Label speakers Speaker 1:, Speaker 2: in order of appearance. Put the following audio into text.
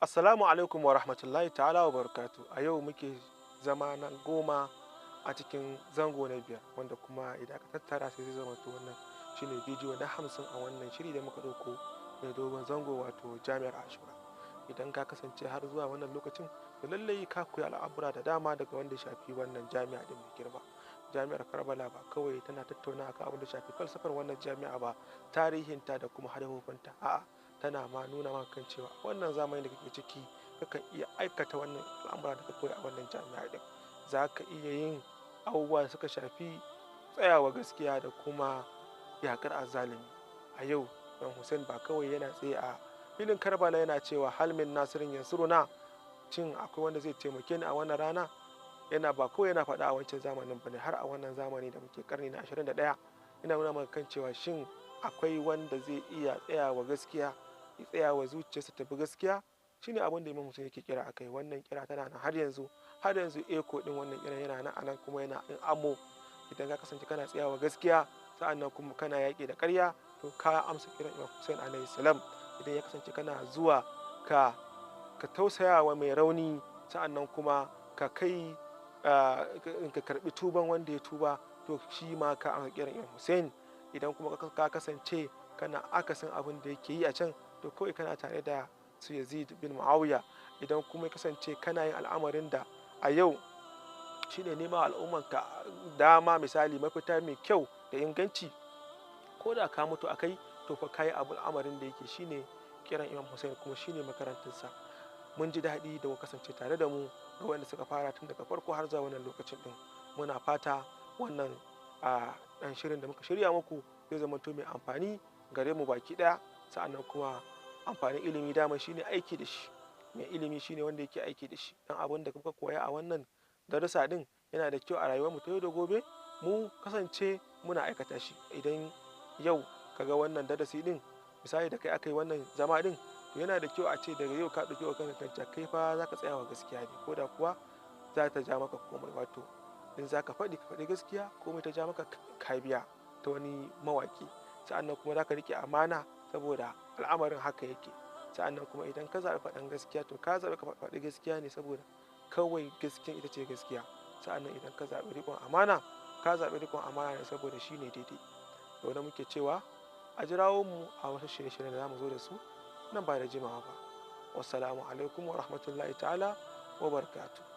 Speaker 1: Assalamu alaikum wa rahmatullahi ta'ala wa barakatu. A yau muke zama na goma a cikin zango na biyar, wanda kuma idan aka tattara sai zai zama wannan shine bidiyo na 50 a wannan shiri da muka ɗauko mai dogon zango, wato jami'ar Ashura. Idan ka kasance har zuwa wannan lokacin, to lallai ka koyi al'amura da dama daga wanda shafi wannan jami'a din mai girma. Jami'ar Karbala ba kawai tana tattauna akan abin da shafi falsafar wannan jami'a ba, tarihinta da kuma hadafofinta, a'a tana ma nuna maka kan cewa wannan zamani da kake ciki kakan iya aikata wannan al'amura da ka koyi a wannan jami'a din. Za ka iya yin abubuwa da suka shafi tsayawa gaskiya da kuma yaƙar azzalumi. A yau Imam Hussein ba kawai yana tsaye a filin Karbala yana cewa hal min nasirin yansuruna, cin akwai wanda zai taimake ni a wannan rana. Yana ba kawai yana faɗa a wancan zamanin bane, har a wannan zamani da muke karni na 21 ina nuna maka kan cewa shin akwai wanda zai iya tsayawa gaskiya, ya tsayawa zuciyarsa ta bi gaskiya. Shine abin da Imam Hussein yake kira akai. Wannan kira tana nan har yanzu, har yanzu eko din wannan kiran yana nan anan kuma yana in amo. Idan ka kasance kana tsayawa gaskiya sa'annan kuma kana yaƙi da ƙarya, to ka amsa kiran Imam Hussein alayhi salam. Idan ya kasance kana zuwa ka tausayawa mai rauni, sa'annan kuma ka kai ka karbi tuban wanda ya tuba, to shi ma ka amsa kiran Imam Hussein. Idan kuma ka kasance kana akasin abin da yake yi a can, to kawai kana tare da su Yazid bin Muawiya. Idan kuma ya kasance kana yin al'amarin da a yau shine nema al'ummanka dama, misali mafita mai kyau da inganci, ko da ka mutu akai, to fa kayi abu al'amarin da yake shine kiran Imam Hussein kuma shine makarantarsa. Mun ji daɗi da ku kasance tare da mu ga wanda suka fara tun daga farko har zuwa wannan lokacin din. Muna fata wannan ɗan shirin da muka shirya muku zai zama to mai amfani gare mu baki ɗaya. Sa'annan kuma amfanin ilimi dama shine aiki da shi. Mai ilimi shine wanda yake aiki da shi. Dan abin da muka koya a wannan darussa din yana da kyau a rayuwar mu ta yau da gobe, mu kasance muna aikata shi. Idan yau kaga wannan darasi din, misali da kai aka yi wannan zama din, to yana da kyau a ce daga yau ka ɗauki wa kanka kanta kai fa za ka tsaya wa gaskiya ne, ko da kuwa za ta ja maka komai. Wato in za ka faɗi gaskiya, komai ta ja maka ka biya, ta wani mawaƙi. Sa'annan kuma za ka riƙe amana, saboda al'amarin haka yake. Sa'annan kuma idan ka zaɓi faɗan gaskiya, to ka zaɓi ka faɗi gaskiya ne saboda kawai gaskiya ita ce gaskiya. Sa'annan idan ka zaɓi riƙon amana, ka zaɓi riƙon amana ne saboda shi ne daidai. Da muke cewa a jirawo mu a wasu shirye-shiryen da za mu zo da su nan ba da jimawa ba. Wassalamu alaikum wa rahmatullahi ta'ala wa barakatuh.